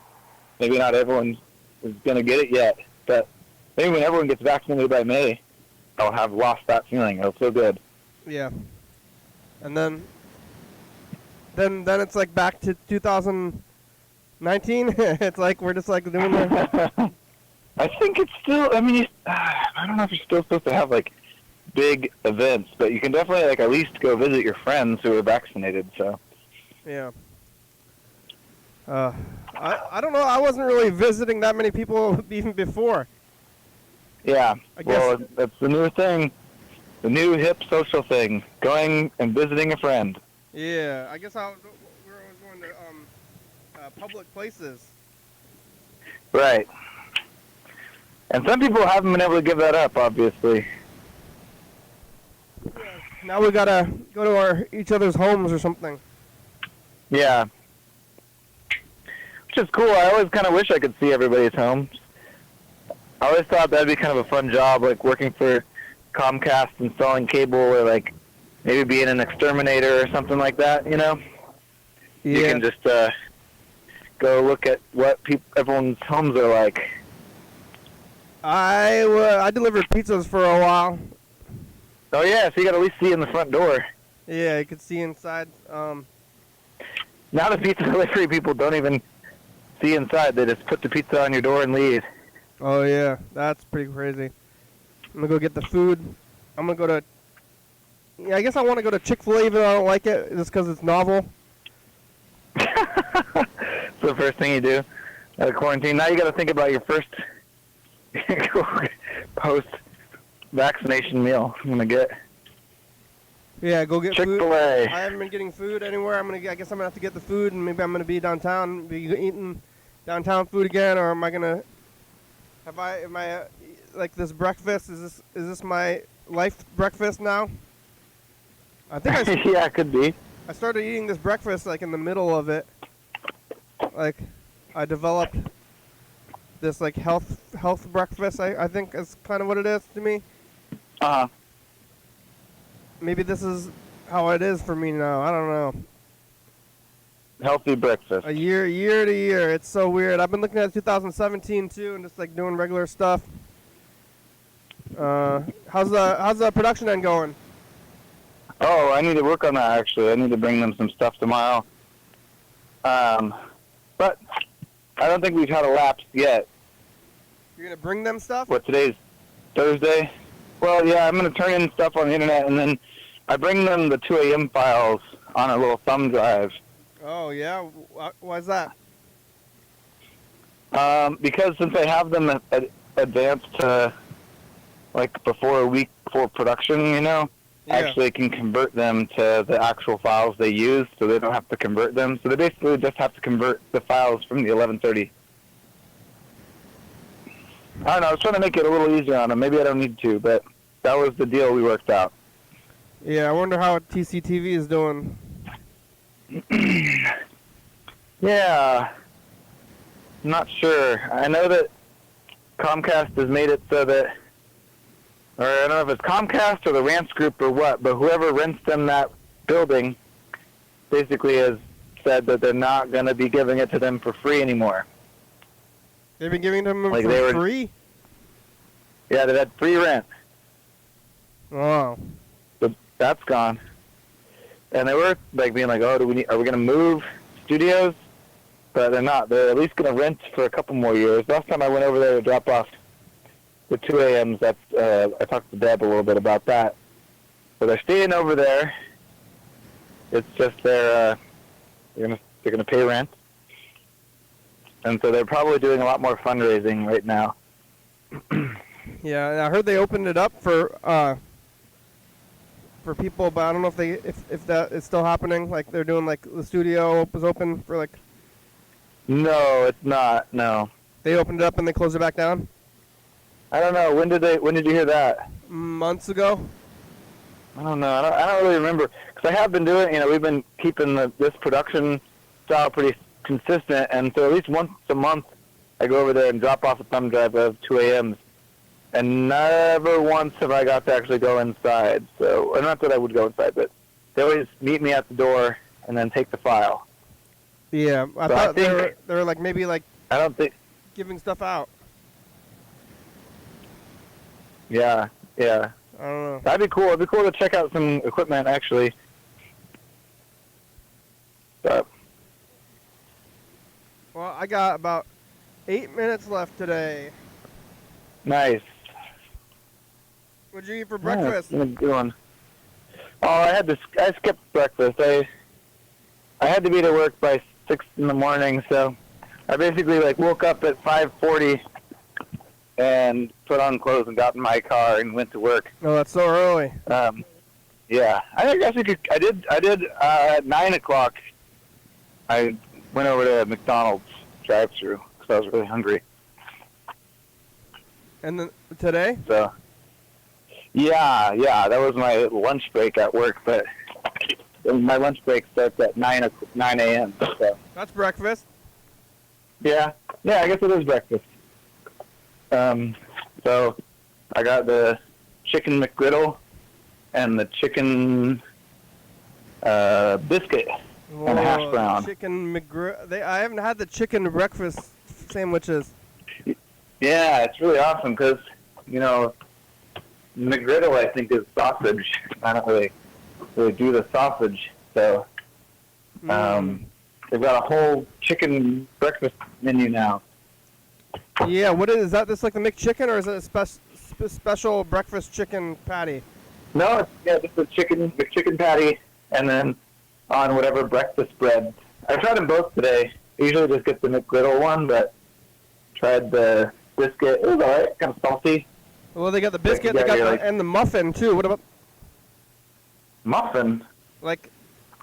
maybe not everyone is going to get it yet. But maybe when everyone gets vaccinated by May, I'll have lost that feeling. It'll feel good. Yeah. And then it's like back to 2019. It's like we're just like doing the. I think it's still. I mean, I don't know if you're still supposed to have like big events, but you can definitely like at least go visit your friends who are vaccinated. So. Yeah. I don't know. I wasn't really visiting that many people even before. Yeah. I guess. Well, that's the new thing, the new hip social thing: going and visiting a friend. Yeah. I guess we were always going to public places. Right. And some people haven't been able to give that up, obviously. Yeah. Now we gotta go to each other's homes or something. Yeah. Which is cool. I always kind of wish I could see everybody's homes. I always thought that'd be kind of a fun job, like working for Comcast, installing cable, or like maybe being an exterminator or something like that, you know? Yeah. You can just go look at what everyone's homes are like. I delivered pizzas for a while. Oh yeah, so you got to at least see in the front door. Yeah, you could see inside. Now the pizza delivery people don't even see inside. They just put the pizza on your door and leave. Oh yeah, that's pretty crazy. I'm gonna go get the food. I'm gonna go to. Yeah, I guess I want to go to Chick-fil-A even though I don't like it, just because it's novel. It's the first thing you do out of quarantine. Now you got to think about your first post-vaccination meal. I'm gonna get. Yeah, go get food. Chick-fil-A. I haven't been getting food anywhere. I guess I'm gonna have to get the food, and maybe I'm gonna be downtown, be eating downtown food again, or am I gonna? Am I like this breakfast? Is this my life breakfast now? I think yeah, it could be. I started eating this breakfast like in the middle of it. Like, I developed this like health breakfast. I think is kind of what it is to me. Uh-huh. Maybe this is how it is for me now. I don't know. Healthy breakfast. A year to year. It's so weird. I've been looking at 2017 too, and just like doing regular stuff. How's the production end going? Oh, I need to work on that actually. I need to bring them some stuff tomorrow. But I don't think we've had a lapse yet. You're gonna bring them stuff? What, today's Thursday? Well, yeah, I'm gonna turn in stuff on the internet, and then I bring them the 2 a.m. files on a little thumb drive. Oh yeah, why's that? Because since I have them advanced to like before a week before production, you know, actually can convert them to the actual files they use, so they don't have to convert them. So they basically just have to convert the files from the 1130. I don't know. I was trying to make it a little easier on them. Maybe I don't need to, but that was the deal we worked out. Yeah, I wonder how TCTV is doing. Yeah. I'm not sure. I know that Comcast has made it so that, or I don't know if it's Comcast or the Rance Group or what, but whoever rents them that building basically has said that they're not going to be giving it to them for free anymore. They've been giving them Like for they were- free? Yeah, they've had free rent. Wow. But that's gone. And they were like being like, "Oh, are we going to move studios?" But they're not. They're at least going to rent for a couple more years. Last time I went over there to drop off the 2 a.m.s, I talked to Deb a little bit about that. So they're staying over there. It's just they're gonna pay rent, and so they're probably doing a lot more fundraising right now. Yeah, and I heard they opened it up for people, but I don't know if that is still happening. Like they're doing like the studio was open for like. No, it's not. No. They opened it up and they closed it back down. I don't know. When did you hear that? Months ago. I don't know. I don't really remember because I have been doing. We've been keeping this production style pretty consistent, and so at least once a month I go over there and drop off a thumb drive of 2 a.m.s, and never once have I got to actually go inside. So, or not that I would go inside, but they always meet me at the door and then take the file. Yeah, I thought they were like maybe like. I don't think. Giving stuff out. Yeah. I don't know. That'd be cool. It'd be cool to check out some equipment, actually. But. Well, I got about 8 minutes left today. Nice. What'd you eat for breakfast? Yeah, good one. Oh, I skipped breakfast. I had to be to work by 6 in the morning, so I basically woke up at 5:40 and put on clothes and got in my car and went to work. Oh, that's so early. Yeah, I did at 9 o'clock. I went over to McDonald's drive-thru because I was really hungry. And then today? So, yeah, that was my lunch break at work, but my lunch break starts at 9 a.m. So. That's breakfast. Yeah, I guess it is breakfast. So I got the chicken McGriddle and the chicken biscuit and a hash brown. Chicken McGriddle. I haven't had the chicken breakfast sandwiches. Yeah, it's really awesome because, McGriddle I think is sausage. I don't really do the sausage, so they've got a whole chicken breakfast menu now. Yeah, what is that? This like the McChicken, or is it a special breakfast chicken patty? No, it's just a McChicken patty, and then on whatever breakfast bread. I tried them both today. I usually just get the McGriddle one, but tried the biscuit. It was alright, kind of salty. Well, they got the biscuit, and the muffin too. What about muffin? Like,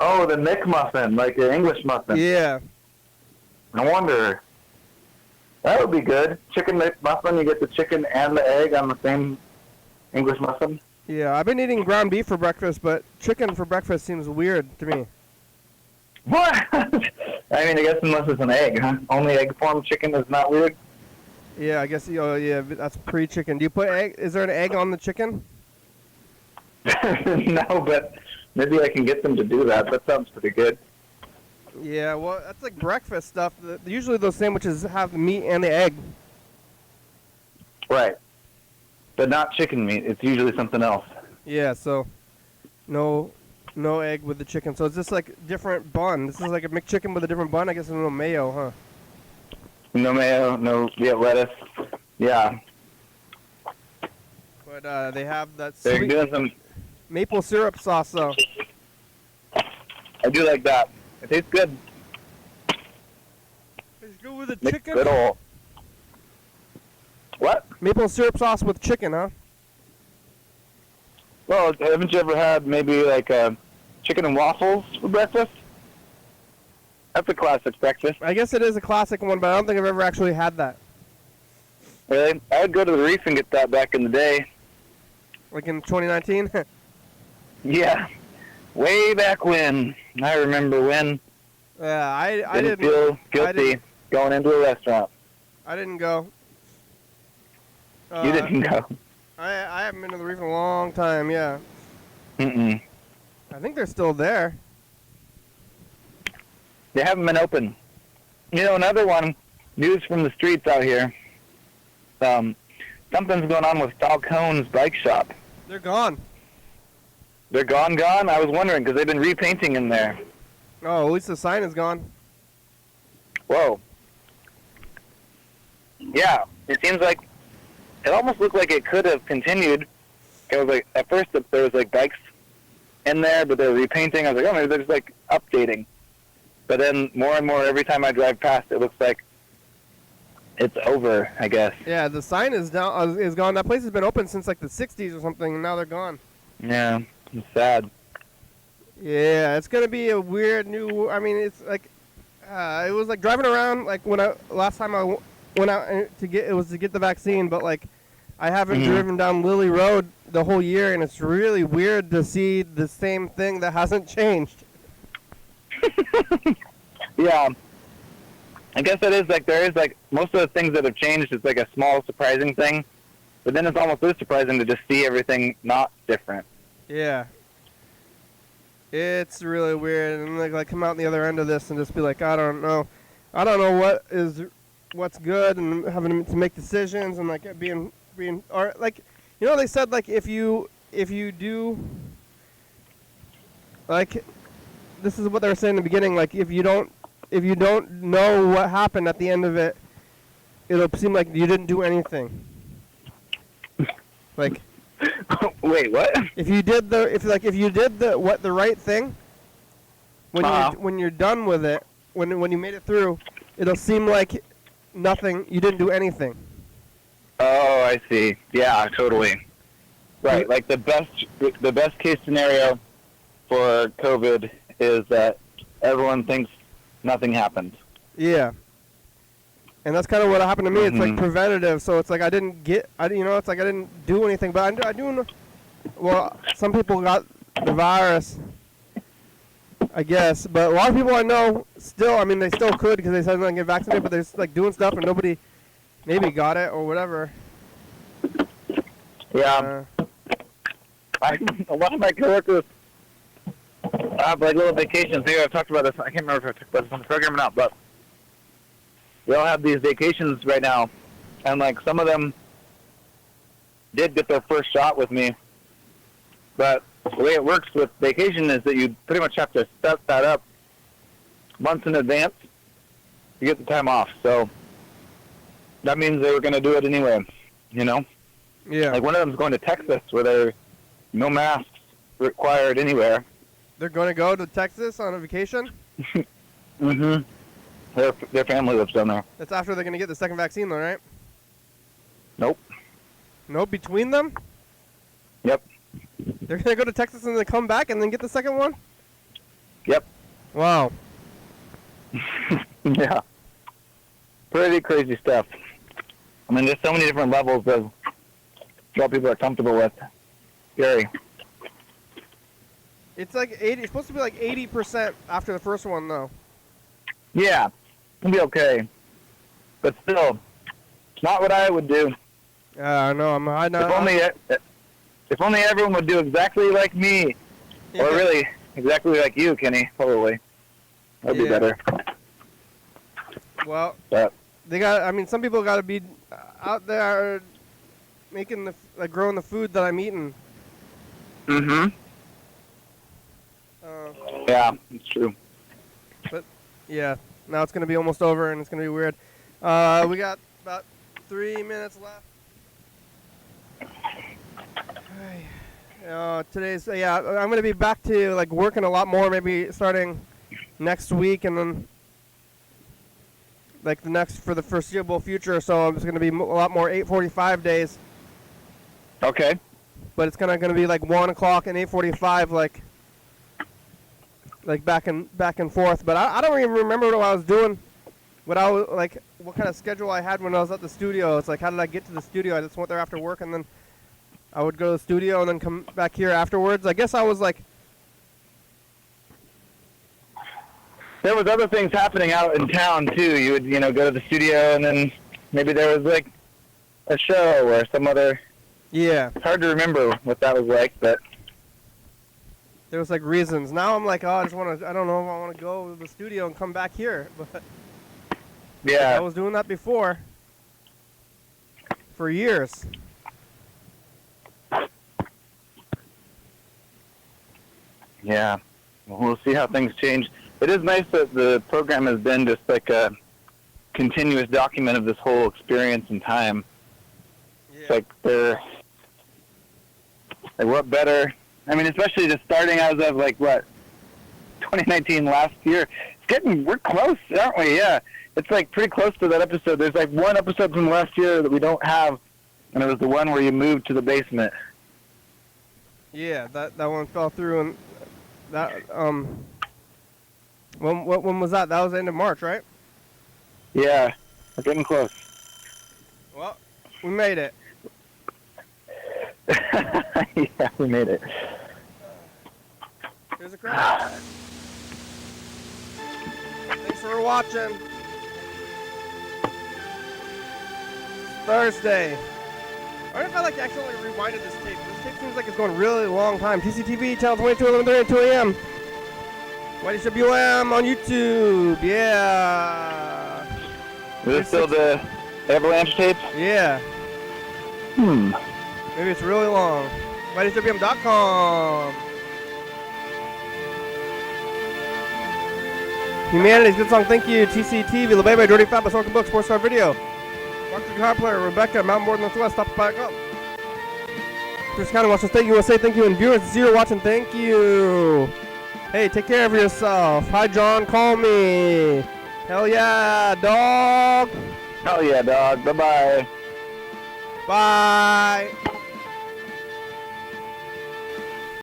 oh, the McMuffin, like the English muffin. Yeah. No wonder. That would be good. Chicken McMuffin, you get the chicken and the egg on the same English muffin. Yeah, I've been eating ground beef for breakfast, but chicken for breakfast seems weird to me. What? I mean, I guess unless it's an egg, huh? Only egg form chicken is not weird? Yeah, I guess, yeah, that's pre-chicken. Do you put egg? Is there an egg on the chicken? No, but maybe I can get them to do that. That sounds pretty good. Yeah, well, that's like breakfast stuff. Usually those sandwiches have the meat and the egg. Right. But not chicken meat. It's usually something else. Yeah, so no egg with the chicken. So it's just like different bun. This is like a McChicken with a different bun. I guess there's no mayo, huh? No mayo, no lettuce. Yeah. But they have that They're sweet doing some maple syrup sauce, though. I do like that. It tastes good. It's good with the chicken. McGriddle. What? Maple syrup sauce with chicken, huh? Well, haven't you ever had maybe like chicken and waffles for breakfast? That's a classic breakfast. I guess it is a classic one, but I don't think I've ever actually had that. Really? I would go to the Reef and get that back in the day. Like in 2019? Yeah. Way back when. I remember when. Yeah, I didn't feel guilty going into a restaurant. I didn't go. You didn't go. I haven't been to the Reef in a long time, yeah. Mm-mm. I think they're still there. They haven't been open. Another one news from the streets out here. Something's going on with Falcone's bike shop. They're gone. They're gone? I was wondering because they've been repainting in there. Oh, at least the sign is gone. Whoa. Yeah, it seems like it almost looked like it could have continued. It was like at first there was like bikes in there, but they were repainting. I was like, oh, maybe they're just like updating. But then more and more every time I drive past, it looks like it's over, I guess. Yeah, the sign is down. Is gone. That place has been open since like the '60s or something, and now they're gone. Yeah, it's sad. Yeah, it's gonna be a weird new. I mean, it's like it was like driving around. Like when last time I went out to get the vaccine, but like I haven't driven down Lily Road the whole year, and it's really weird to see the same thing that hasn't changed. Yeah. I guess that is like, there is like, most of the things that have changed is like a small surprising thing, but then it's almost as surprising to just see everything not different. Yeah. It's really weird, and like come out the other end of this and just be like, I don't know what's good, and having to make decisions, and like being or like, you know, they said like if you do like, this is what they were saying in the beginning, like if you don't know what happened at the end of it, it'll seem like you didn't do anything. Like, wait, what? If you did the right thing, when you're done with it, when you made it through, it'll seem like nothing. You didn't do anything. Oh, I see. Yeah, totally. Right. Like the best case scenario for COVID is that everyone thinks nothing happened. Yeah. And that's kind of what happened to me. It's like preventative, so it's like I didn't do anything, but I do know. Well, some people got the virus, I guess, but a lot of people I know still, I mean, they still could because they said they didn't get vaccinated, but they're just like doing stuff and nobody maybe got it or whatever. Yeah. A lot of my coworkers have like little vacations. Maybe I've talked about this. I can't remember if I talked about this on the program or not, but we all have these vacations right now, and like some of them did get their first shot with me, but the way it works with vacation is that you pretty much have to set that up months in advance to get the time off. So that means they were going to do it anyway, you know? Yeah. Like one of them's going to Texas where there's no masks required anywhere. They're going to go to Texas on a vacation? Mm-hmm. Their family lives down there. That's after they're going to get the second vaccine, though, right? Nope. Nope, between them? Yep. They're going to go to Texas and then come back and then get the second one? Yep. Wow. Yeah. Pretty crazy stuff. I mean, there's so many different levels of what people are comfortable with. Scary. It's like 80. It's supposed to be like 80% after the first one, though. Yeah, it'll be okay. But still, it's not what I would do. I know. If only everyone would do exactly like me, or really exactly like you, Kenny. Probably that'd be better. Well, but they got. I mean, some people got to be out there making growing the food that I'm eating. Mm-hmm. Yeah, it's true. But yeah, now it's gonna be almost over, and it's gonna be weird. We got about 3 minutes left. I'm gonna be back to like working a lot more, maybe starting next week, and then like for the foreseeable future. So I'm just gonna be a lot more 8:45 days. Okay. But it's gonna be like 1 o'clock and 8:45, like back and forth. But I don't even remember what I was doing. What kind of schedule I had when I was at the studio. It's like, how did I get to the studio? I just went there after work, and then I would go to the studio and then come back here afterwards. I guess I was like... There was other things happening out in town, too. You would, go to the studio, and then maybe there was, like, a show or some other... Yeah. It's hard to remember what that was like, but... There was, like, reasons. Now I'm like, I don't know if I want to go to the studio and come back here. But Yeah. I was doing that before. For years. Yeah. Well, we'll see how things change. It is nice that the program has been just like a continuous document of this whole experience in time. Yeah. It's like they're like what better? I mean, especially just starting as of like what 2019 last year. We're close, aren't we? Yeah. It's like pretty close to that episode. There's like one episode from last year that we don't have, and it was the one where you moved to the basement. Yeah, that one fell through, and that when was that? That was the end of March, right? Yeah, we're getting close. Well, we made it. Yeah, we made it. Here's a crowd. Thanks for watching. Thursday. I wonder if I like accidentally rewinded this tape. This tape seems like it's going a really long time. TCTV, channel 22, 11:30, 2 a.m. YDHWM on YouTube. Yeah. Is this still the Avalanche tape? Yeah. Maybe it's really long. YDHWM.com. Humanities, good song, thank you. TCTV, La Baby, Dirty Fat, Sorkin Book, Sports Star Video. Mark the guitar player, Rebecca, Mountain Board Northwest, stop back up. Thurston County watching, thank you. We'll say thank you. And viewers, Zero watching, thank you. Hey, take care of yourself. Hi, John, call me. Hell yeah, dog. Hell yeah, dog. Bye-bye. Bye.